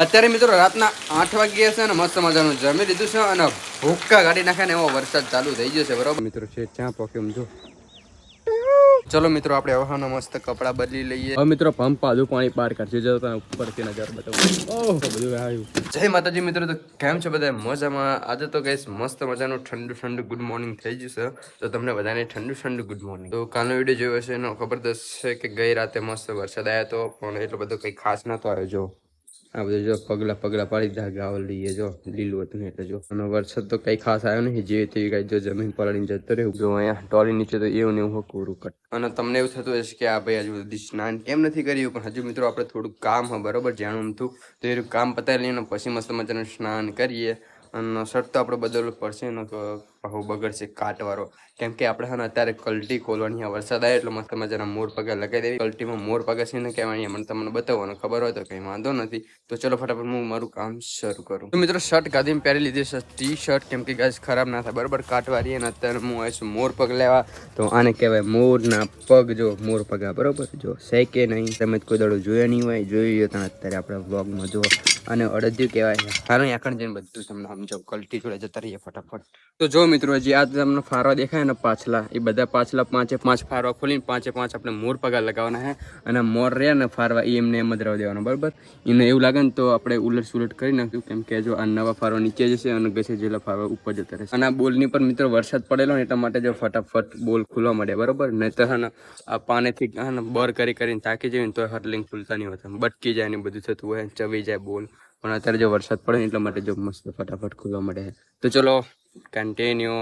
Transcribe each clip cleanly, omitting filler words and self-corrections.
અત્યારે મિત્રો રાતના 8 વાગ્યા છે ને મસ્ત મજાનું જમી લીધું છે અને ભૂક્કા કાઢી નાખે ને એવો વરસાદ ચાલુ થઈ ગયો છે બરોબર મિત્રો છે ત્યાં પોકેમ જો ચલો મિત્રો આપણે હવાના મસ્ત કપડા બદલી લઈએ હવે મિત્રો પંપ આજુ પાણી પાર કરશે જો તમે ઉપરથી નજર બતાવું ઓહ બધું આવ્યું જય માતાજી મિત્રો તો કેમ છો બધા મજામાં આજે તો ગાઈસ મસ્ત મજાનું ઠંડુ ઠંડુ ગુડ મોર્નિંગ થઈ ગયું છે તો તમને બધાને ઠંડુ ઠંડુ ગુડ મોર્નિંગ તો કાલનો વિડીયો જોયો હશે એનો ખબરદાર છે કે ગઈ રાતે મસ્ત વરસાદ આવ્યો તો પણ એટલો બધો કંઈ ખાસ નતો આવ્યો જો આ બધું જો પગલા પાડી દા ગાવ લઈએ જો લીલું હતું એટલે જો અને વરસાદ તો કઈ ખાસ આવ્યો નહીં જે તેવી કઈ જો જમીન પલળીને જતો રહ્યું જો અહીંયા ટોલી નીચે તો એવું ને એવું કોરું કટ અને તમને એવું થતું હશે કે આ ભાઈ હજુ સુધી સ્નાન કેમ નથી કર્યું પણ હજુ મિત્રો આપણે થોડું કામ હોય બરોબર જાણું હતું તો એ કામ પતાવી લઈને પછી મસ્ત મજાનું સ્નાન કરીએ અને શર્ટ તો આપણે બદલવું પડશે એનો તો બહુ બગડશે કાટવાળો કેમ કે આપણે હા અત્યારે કલ્ટી ખોલવાની વરસાદ આવે એટલે મસ્ત મજાના મોર પગા લગાવી દેવી કલ્ટીમાં મોર પગા છે ને કહેવાય મને તમને બતાવવાનું ખબર હોય તો કંઈ વાંધો નથી તો ચલો ફટાફટ હું મારું કામ શરૂ કરું તો મિત્રો શર્ટ કાઢીને પહેરી લીધી છે ટી શર્ટ કેમ કે ગાઈસ ખરાબ ના થાય બરાબર કાટવારી અને અત્યારે હું આવીશું મોર પગ લેવા તો આને કહેવાય મોરના પગ જો મોર પગા બરોબર જો છે કે નહીં તમે કોઈ દડો જોયો નહીં હોય જોઈ તો અત્યારે આપણે વ્લોગમાં જો અને અડદ્યું કહેવાય હાલો આખણ જઈને બધું તમને સમજાવ કલ્ટી જોડે જતા રહીએ ફટાફટ તો જો મિત્રો જે આ તમને ફારવા દેખાય ને પાછલા એ બધા પાછલા 5 ફારવા ખોલીને 5 આપણે મોર પગા લગાવવાના છે અને મોર રહ્યા ને ફારવા એ એમને એમ જ રહેવા દેવાના બરાબર એને એવું લાગે ને તો આપણે ઉલટ સુલટ કરી નાખ્યું કેમ કે જો આ નવા ફારવા નીચે જશે અને ઘસે જેલા ફારવા ઉપર જતા રહેશે અને આ બોલની પર મિત્રો વરસાદ પડેલો ને એટલા માટે જો ફટાફટ બોલ ખુલવા મળે બરાબર નહીં તો હા આ પાનેથી બર કરીને તાકી જાય ને તો હરલિંગ ખુલતા નહીં હોતા બટકી જાય ને બધું થતું હોય ચવી જાય બોલ પણ અત્યારે જો વરસાદ પડે ને એટલા માટે જો મસ્ત ફટાફટ ખુલવા મળે તો ચલો કન્ટિન્યુ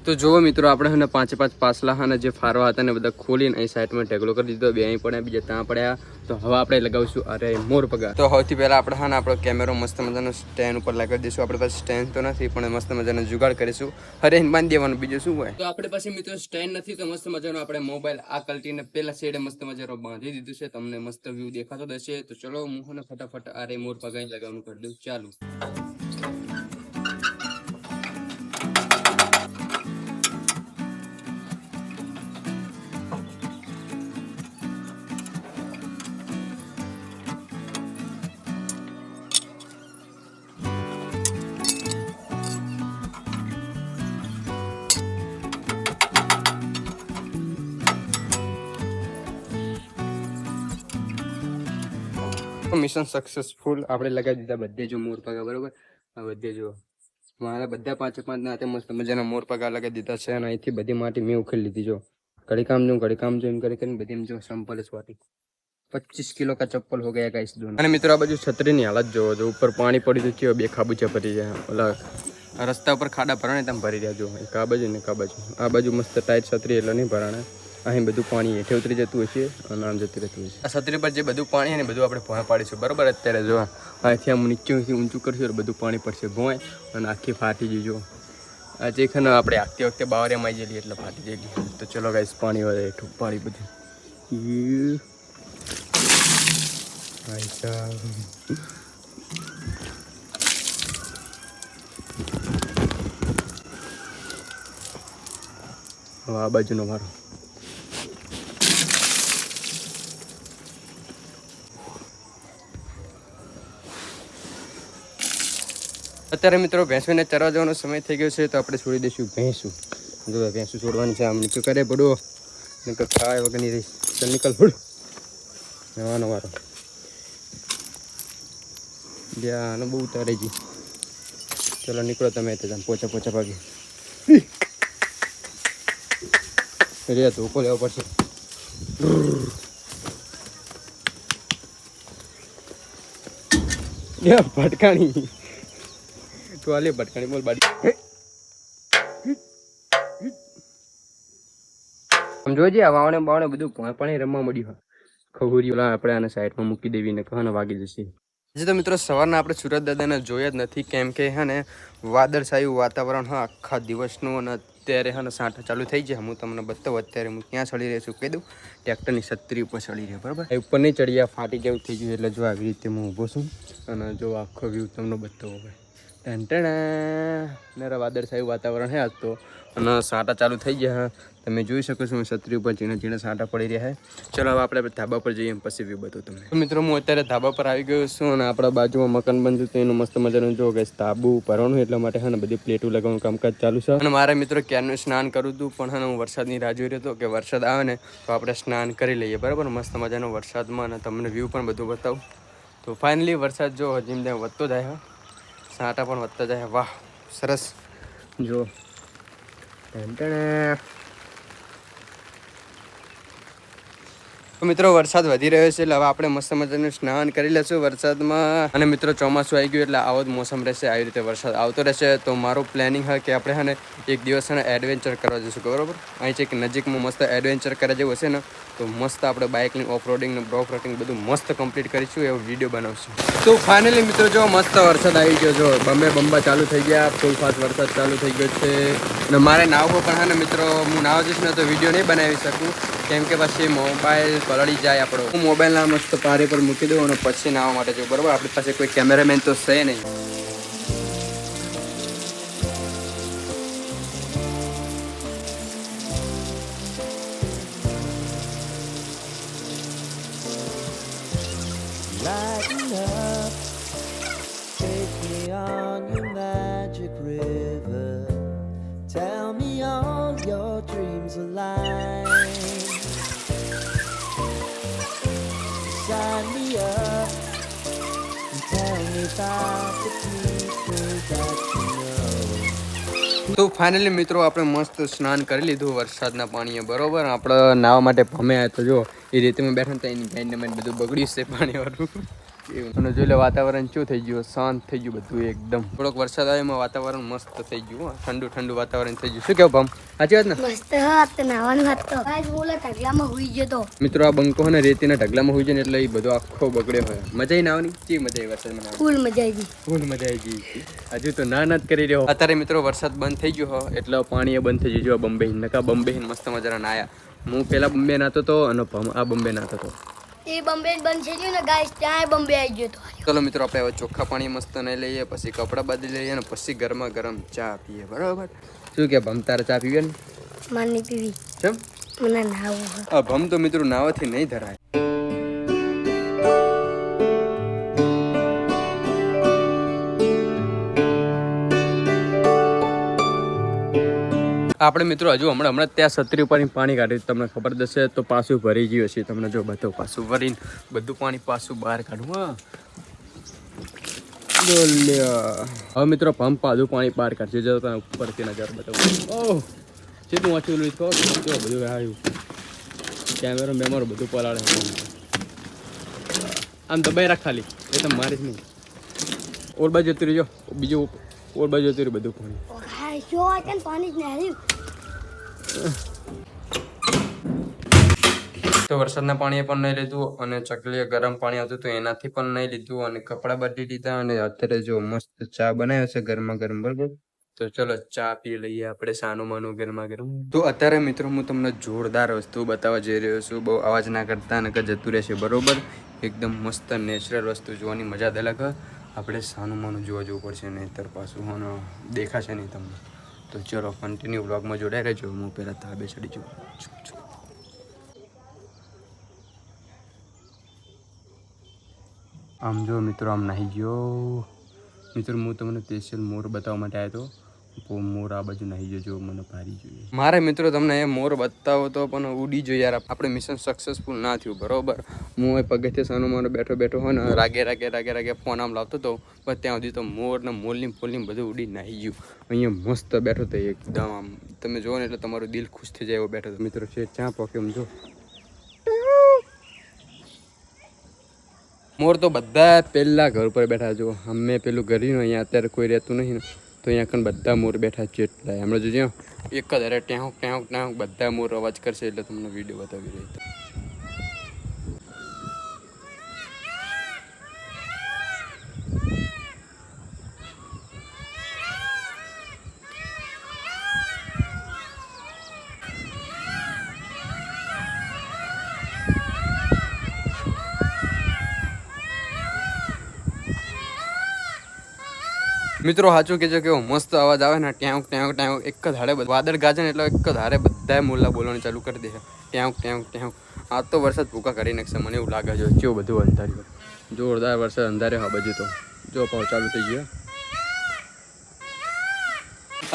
તો જુઓ મિત્રો આપણે હે ને 5 પાછલા હા જે ફારવા હતા ને બધા ખોલીને અહીં સાઈડમાં ઢગલો કરી દીધો બે અહીં પડ્યા બીજા ત્યાં પડ્યા તો હવે આપણે લગાવીશું અરે મોર પગા તો સૌથી પહેલાં આપણે હા ને આપણો કેમેરો મસ્ત મજાનો સ્ટેન્ડ ઉપર લગાવી દઈશું આપણે પાસે સ્ટેન્ડ તો નથી પણ મસ્ત મજાનો જુગાડ કરીશું અરે બાંધી દેવાનું બીજું શું હોય તો આપણે પાસે મિત્રો સ્ટેન્ડ નથી તો મસ્ત મજાનો આપણે મોબાઈલ આ કલ્ટીને પહેલા સાઈડે મસ્ત મજાનો બાંધી દીધું છે તમને મસ્ત વ્યૂ દેખાતો હશે તો ચલો હું ને ફટાફટ અરે મોર પગા લગાવવાનું કરી દઉં ચાલુ મિશન સક્સેસફુલ આપણે લગાવી દીધા બધે જો મોર પગા બરોબર આ બધે જો મારા બધા 5 ના હાથે મસ્ત મજાના મોર પગા લગાવી દીધા છે અને અહીંથી બધી માટી મેં ઉખેડી લીધી જો ઘડી કામ જો એમ કરીને બધી એમ જો સંપલ સ્વાટી 25 કિલો કા ચપ્પલ હો ગયા ગાઈસ દોનો અને મિત્રો આ બાજુ છત્રીની હાલત જોવો જો ઉપર પાણી પડી તો બે ખાબુચા ભરી જાય ઓલા રસ્તા ઉપર ખાડા ભરાણે તેમ ભરી રહ્યા જો એક આ બાજુ ને એક આ બાજુ મસ્ત ટાઈટ છત્રી એટલે નહીં ભરાણે અહીં બધું પાણી હેઠે ઉતરી જતું હશે અને આમ જતું રહેતું હશે આ છત્રી પર જે બધું પાણી ને બધું આપણે ભોંય પાડીશું બરાબર અત્યારે જો અહીંથી આમ નીચેથી ઊંચું કરશું એટલે બધું પાણી પડશે ભોંય અને આખી ફાટી જજો આ જે ખને આપણે આખતી વખતે બાવરિયામાં આવી જઈએ એટલે ફાટી જઈએ તો ચલો ગાઈસ પાણી વધે હેઠું પાણી બધું આ બાજુનો મારો અત્યારે મિત્રો ભેંસોને ચરવા જવાનો સમય થઈ ગયો છે તો આપણે છોડી દઈશું ભેંસું જો ભેંસું છોડવાની છે આમ નીચું કરે પડો નકર ખાય વગરની રહીશ ચાલ નીકળ ફૂડ જવાનો મારો જ્યાં બહુ ઉતારે જી ચલો નીકળો તમે તો પોચા ભાગી રે ધોકો લેવો પડશે લે ભટકાણી તું આલે ભટકાણી બોલ બાડી આમ જોજે આ વાવણે બાવણે બધું પાણી રમવા મળ્યું ખબુરી આપણે આને સાઈડમાં મૂકી દેવી ને કહને વાગી જશે. હજી તો મિત્રો સવારના આપણે સુરત દાદાને જોયા જ નથી કેમ કે હે ને વાદળછાયું વાતાવરણ હા આખા દિવસનું અને અત્યારે હે ને સાંઠા ચાલુ થઈ જાય. હું તમને બતાવું અત્યારે હું ક્યાં ચડી રહ્યો છું કહી દઉં. ટ્રેક્ટરની છત્રી ઉપર ચડી રહ્યો બરાબર એ ઉપર નહીં ચડી ફાટી જેવું થઈ ગયું એટલે જો આવી રીતે હું ઊભો છું અને જો આખો વ્યૂ તમને બતાવો હવે ટેન્ટણા વાદળછાયું વાતાવરણ હે આજ તો અને સાંટા ચાલુ થઈ ગયા તમે જોઈ શકો છો છત્રી ઉપર ઝીણા ઝીણા સાંટા પડી રહ્યા છે. ચલો હવે આપણે ધાબા પર જઈએ પછી વ્યૂ બતાવું તમને. તો મિત્રો હું અત્યારે ધાબા પર આવી ગયો છું અને આપણા બાજુમાં મકાન બનતું હતું એનું મસ્ત મજાનું જો ગઈ ધાબુ ભરવાનું એટલા માટે હા ને બધી પ્લેટો લગાવવાનું કામકાજ ચાલુ છે. અને મારા મિત્રો ક્યારનું સ્નાન કરું હતું પણ હા હું વરસાદની રાહ જોઈ રહ્યો હતો કે વરસાદ આવે ને તો આપણે સ્નાન કરી લઈએ બરાબર મસ્ત મજાનો વરસાદમાં અને તમને વ્યૂ પણ બધું બતાવું. તો ફાઇનલી વરસાદ જો જેમ જેમ વધતો જાય સાંટા પણ વધતા જાય વાહ સરસ જો મિત્રો વરસાદ વધી રહ્યો છે એટલે હવે આપણે મસ્ત મજાનું સ્નાન કરી લેશું વરસાદમાં. અને મિત્રો ચોમાસું આવી ગયું એટલે આવો જ મોસમ રહેશે આવી રીતે વરસાદ આવતો રહેશે. તો મારું પ્લાનિંગ હોય કે આપણે હે ને એક દિવસ છે ને એડવેન્ચર કરવા જઈશું બરાબર. અહીં છે કે નજીકમાં મસ્ત એડવેન્ચર કરવા જેવું હશે ને તો મસ્ત આપણે બાઇકની ઓફ રોડિંગ ને બ્રોક રોડિંગ બધું મસ્ત કમ્પ્લીટ કરીશું એવો વિડીયો બનાવશું. તો ફાઇનલી મિત્રો જો મસ્ત વરસાદ આવી ગયો જો બંબા ચાલુ થઈ ગયા ફૂલ ફાસ્ટ વરસાદ ચાલુ થઈ ગયો છે. અને મારે નાવવો પણ હે ને મિત્રો હું નાવ જઈશ ને તો વિડીયો નહીં બનાવી શકું કેમ કે પછી મોબાઈલ પલળી જાય આપણો. હું મોબાઈલના મસ્ત પારે પર મૂકી દઉં અને પછી નાવા માટે જો બરાબર આપણી પાસે કોઈ કેમેરામેન તો છે નહીં. Lighten up, take me on your magic river. Tell me all your dreams align. Sign me up and tell me about the people that you know. તો ફાઇનલી મિત્રો આપણે મસ્ત સ્નાન કરી લીધું વરસાદના પાણીએ બરોબર. આપણે નાવા માટે ભમ્યા તો જો એ રીતે મેં બેઠો તો એની ગાઈને મેં બધું બગડ્યું છે પાણીવાળું અને જોઈ લે વાતાવરણ શું થઈ ગયું શાંત થઈ ગયું બધું એકદમ. થોડોક વરસાદ આવે એમાં વાતાવરણ મસ્ત થઈ ગયું ઠંડુ ઠંડુ વાતાવરણ થઈ ગયું. શું કેવું ભમ સાચી વાત ને મસ્ત હાથ નાવાનું હાથ તો ગાઈસ બોલે ઢગલામાં હોઈ ગયો તો મિત્રો આ બંકો ને રેતીના ઢગલામાં હોઈ જાય ને એટલે એ બધો આખો બગડ્યો હોય. મજા આવી નાવાની ચી મજા આવી વરસાદમાં ફૂલ મજા આવી ગઈ ફૂલ મજા આવી ગઈ. હજુ તો ના જ કરી રહ્યો. અત્યારે મિત્રો વરસાદ બંધ થઈ ગયો હોય એટલે પાણી એ બંધ થઈ ગયું. બોમ્બે નકા બોમ્બે મસ્ત મજાના નાયા. હું પેલા બોમ્બે નાતો તો અને આ બોમ્બે નાતો તો એ બોમ્બે બંધ થઈ ગયું ને ગાઈસ ત્યાં બોમ્બે આવી ગયો તો. ચલો મિત્રો આપણે હવે ચોખ્ખા પાણી મસ્ત નહીં લઈએ પછી કપડાં બદલી લઈએ અને પછી ગરમા ગરમ ચા પીએ બરાબર. શું કે ભમ તારે ચા પીવે ને માની પીવી કેમ મને નાવું આ ભમ તો મિત્રો નાવાથી નહીં ધરાય. આપણે મિત્રો હજુ હમણાં ત્યાં છત્રી ઉપર પાણી કાઢ્યું તમને ખબર દશે તો પાછું ભરી ગયું છે. તમને જો બતાવું પાછું ભરીને બધું પાણી પાછું બહાર કાઢવું. હવે મિત્રો પંપ પાછું પાણી બહાર કાઢશે જો તમે ઉપરથી નજર બતાવું. ઓહ સીધું વાંચું લું કહો જો બધું આવ્યું કેમેરો મેમરો બધું પલાળે. આમ દબાઈ રાખ ખાલી એ તમે મારીશ નહીં. ઓર બાજુ જતું રહ્યો બીજું ઓર બાજુ જતું રહ્યું બધું પાણી. પાણી જ નહીં તો વરસાદના પાણીએ પણ નહીં લીધું અને ચકલીએ ગરમ પાણી આવતું હતું એનાથી પણ નહીં લીધું અને કપડાં બદલી લીધા અને અત્યારે જો મસ્ત ચા બનાવ્યો છે ગરમા ગરમ બરાબર. તો ચલો ચા પી લઈએ આપણે સાનું માનું ગરમા ગરમ. તો અત્યારે મિત્રો હું તમને જોરદાર વસ્તુ બતાવવા જઈ રહ્યો છું. બહુ અવાજ ના કરતા નકર જતું રહેશે બરોબર. એકદમ મસ્ત નેચરલ વસ્તુ જોવાની મજા જ અલગ. આપણે સાનું માનું જોવા જવું પડશે નહીંતર પાછું દેખાશે નહીં તમને. તો ચલો કન્ટિન્યુ વ્લોગમાં જોડાઈ રહેજો. હું પહેલાં ધાબે ચડી જાઉં. આમ જો મિત્રો આમ નાહી ગયો. મિત્રો હું તમને સ્પેશિયલ મોર બતાવવા માટે આવ્યો હતો. મોર આ બાજુ નાહી ગયો મને ભારી જોઈએ. મારે મિત્રો તમને એ મોર બતાવો તો પણ ઉડી જોઈએ યાર. આપણે મિશન સક્સેસફુલ ના થયું બરોબર. હું એ પગથિયે સાનો માનો બેઠો હોય ને રાગે ફોન આમ લાવતો હતો પણ ત્યાં સુધી તો મોર ને મોલની ફૂલની બધું ઉડી નાહી ગયું. અહીંયા મસ્ત બેઠો હતો એકદમ આમ તમે જુઓ ને એટલે તમારું દિલ ખુશ થઈ જાય એવો બેઠો હતો. મિત્રો છે ચા પોકે આમ જો મોર તો બધા પહેલા ઘર પર બેઠા જો. અમે પેલું ઘરી અહીંયા અત્યારે કોઈ રહેતું નહીં ને, તો અહીંયા કણ બધા મોર બેઠા છે. એટલા હમણાં જોજો એક જ અરે ટેહુક ટેહુક ટેહુક બધા મોર અવાજ કરશે એટલે તમને વિડીયો બતાવી રહી. મિત્રો સાચું કહેજો કેવો મસ્ત અવાજ આવે ને, ટ્યાંક ટ્યાંક ટ્યાંક એક જ હાડે વાદળ ગાજે ને એટલે એક જ હારે બધા મુલ્લા બોલવાનું ચાલુ કરી દે. ટ્યાંક ટ્યાંક ટ્યાંક. આ તો વરસાદ ભૂકા કરી નાખશે મને એવું લાગે છે. કેવું બધું અંધાર્યું, જોરદાર વરસાદ અંધાર્યો. હા બાજુ તો જો પાવ ચાલુ થઈ ગયો.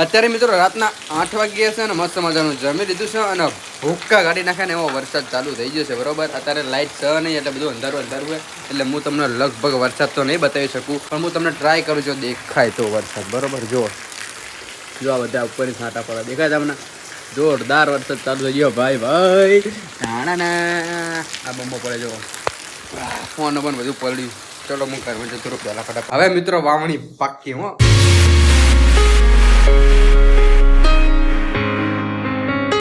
અત્યારે મિત્રો રાતના 8 વાગ્યા છે ને મસ્ત મજાનું જમી લીધું છે અને ભૂક્કા કાઢી નાખે ને એવો વરસાદ ચાલુ થઈ ગયો છે. બરોબર અત્યારે લાઇટ છે નહીં એટલે બધું અંધારું અંધારું હોય એટલે હું તમને લગભગ વરસાદ તો નહીં બતાવી શકું, પણ હું તમને ટ્રાય કરું છું દેખાય તો વરસાદ. બરોબર જો આ બધા ઉપરની છાંટા પડે દેખાય તમને. જોરદાર વરસાદ ચાલુ થઈ ગયો ભાઈ ભાઈ. આ બમ્બો પડે જો ફોન પણ બધું પડ્યું. ચલો હું કરવા જતો રહું પહેલા ફટાફટ. હવે મિત્રો વાવણી પાકી હો.